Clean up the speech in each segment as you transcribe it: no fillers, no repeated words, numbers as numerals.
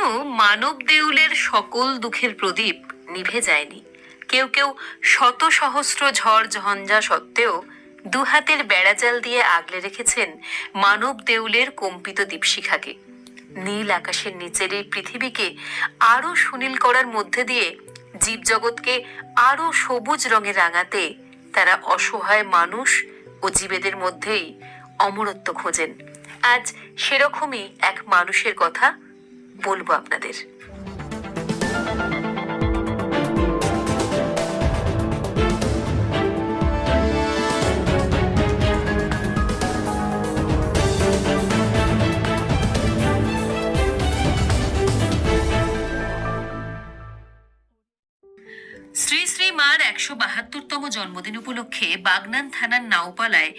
এখনো মানব দেউলের সকল দুঃখের প্রদীপ নিভে যায়নি। কেউ কেউ শত সহস্র ঝড় ঝঞ্ঝা সত্ত্বেও দুহাতের বেড়াজাল দিয়ে আগলে রেখেছেন মানব দেউলের কম্পিত দীপশিখাকে। নীল আকাশের নিচের এই পৃথিবীকে আরো সুনীল করার মধ্যে দিয়ে জীবজগৎকে আরো সবুজ রঙে রাঙাতে তারা অসহায় মানুষ ও জীবেদের মধ্যেই অমরত্ব খোঁজেন। আজ সেরকমই এক মানুষের কথা বলবো আপনাদের। শ্রী শ্রী মার ১৭২তম জন্মদিন উপলক্ষে বাগনান থানার নাওপালায়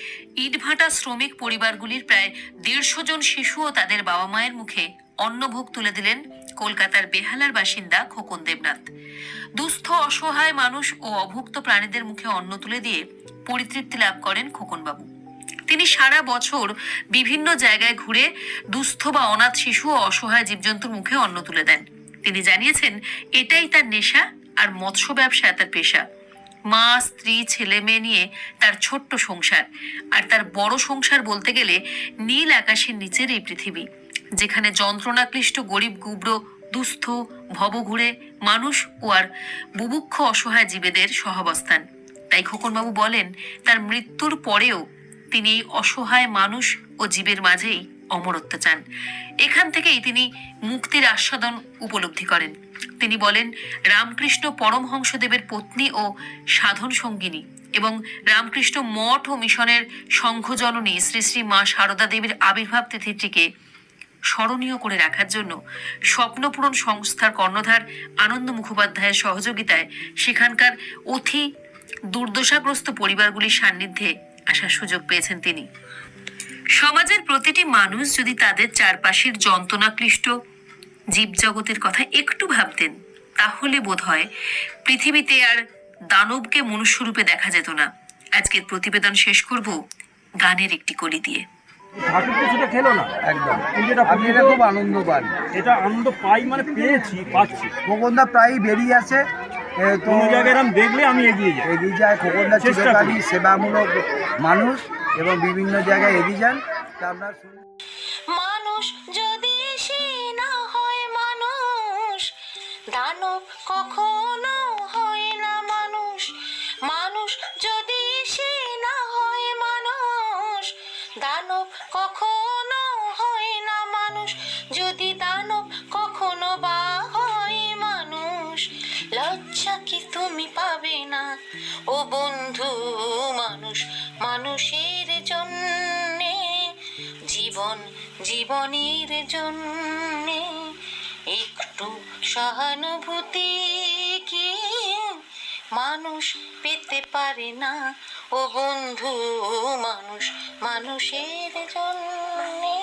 ইটভাটা শ্রমিক পরিবারগুলির প্রায় ১৫০ জন শিশু ও তাদের বাবা মায়ের মুখে অন্নভোগ তুলে দিলেন কলকাতার বেহালার বাসিন্দা খোকন দেবনাথ। দুস্থ অসহায় মানুষ ও অভুক্ত প্রাণীদের মুখে অন্ন তুলে দিয়ে পরিতৃপ্তি লাভ করেন খোকনবাবু। তিনি সারা বছর বিভিন্ন জায়গায় ঘুরে দুস্থ বা অনাথ শিশু ও অসহায় জীবজন্তুর মুখে অন্ন তুলে দেন। তিনি জানিয়েছেন এটাই তার নেশা আর মৎস্য ব্যবসা তার পেশা। মা, স্ত্রী, ছেলে মেয়ে নিয়ে তার ছোট্ট সংসার, আর তার বড় সংসার বলতে গেলে নীল আকাশের নিচের এই পৃথিবী, যেখানে যন্ত্রণাক্লিষ্ট গরিব গুবর দুস্থ ভবঘুরে মানুষ ও আর বুভুক্ষ অসহায় জীবেদের সহাবস্থান। তাই খোকনবাবু বলেন তার মৃত্যুর পরেও তিনি এই অসহায় মানুষ ও জীবের মাঝেই অমরত্ব চান। এখান থেকেই তিনি মুক্তির আস্বাদন উপলব্ধি করেন। তিনি বলেন রামকৃষ্ণ পরমহংসদেবের পত্নী ও সাধন সঙ্গিনী এবং রামকৃষ্ণ মঠ ও মিশনের সংঘজননী শ্রী শ্রী মা সারদা দেবীর আবির্ভাব তিথিটিকে স্মরণীয় করে রাখার জন্য স্বপ্নপূরণ সংস্থার কর্ণধার আনন্দ মুখোপাধ্যায়ের সহযোগিতায় সেখানকার অতি দুর্দশাগ্রস্ত পরিবারগুলির সান্নিধ্যে আসার সুযোগ পেয়েছেন তিনি। সমাজের প্রতিটি মানুষ যদি তাদের চারপাশের যন্ত্রণাক্লিষ্ট জীবজগতের কথা একটু ভাবতেন, তাহলে বোধহয় পৃথিবীতে আর দানবকে মনুষ্যরূপে দেখা যেত না। আজকের প্রতিবেদন শেষ করব গানের একটি কলি দিয়ে। ঠাকুর কিছুটা খেলো না একদম, আপনি এটা খুব আনন্দ পান। এটা আনন্দ পাই মানে পাচ্ছি। খোকনদা প্রায়ই বেরিয়ে আসে, কোনো জায়গায় আমি দেখলে আমি এগিয়ে যায়। খোকনদা চিরকালই সেবামূলক মানুষ এবং বিভিন্ন জায়গায় এগিয়ে যান। আমরা মানুষ যদি সে না হয় মানুষ, দানব কখনো হয় না মানুষ। মানুষ যদি সে না হয় মানুষ, দানব কখনো হয় না মানুষ। যদি দানব কখনো বা হয় মানুষ, লজ্জা কি তুমি পাবে না ও বন্ধু? মানুষ মানুষের জন্যে, জীবন জীবনের জন্যে একটু সহানুভূতি কি মানুষ পেতে পারে না ও বন্ধু? মানুষ মানুষের জন্যে।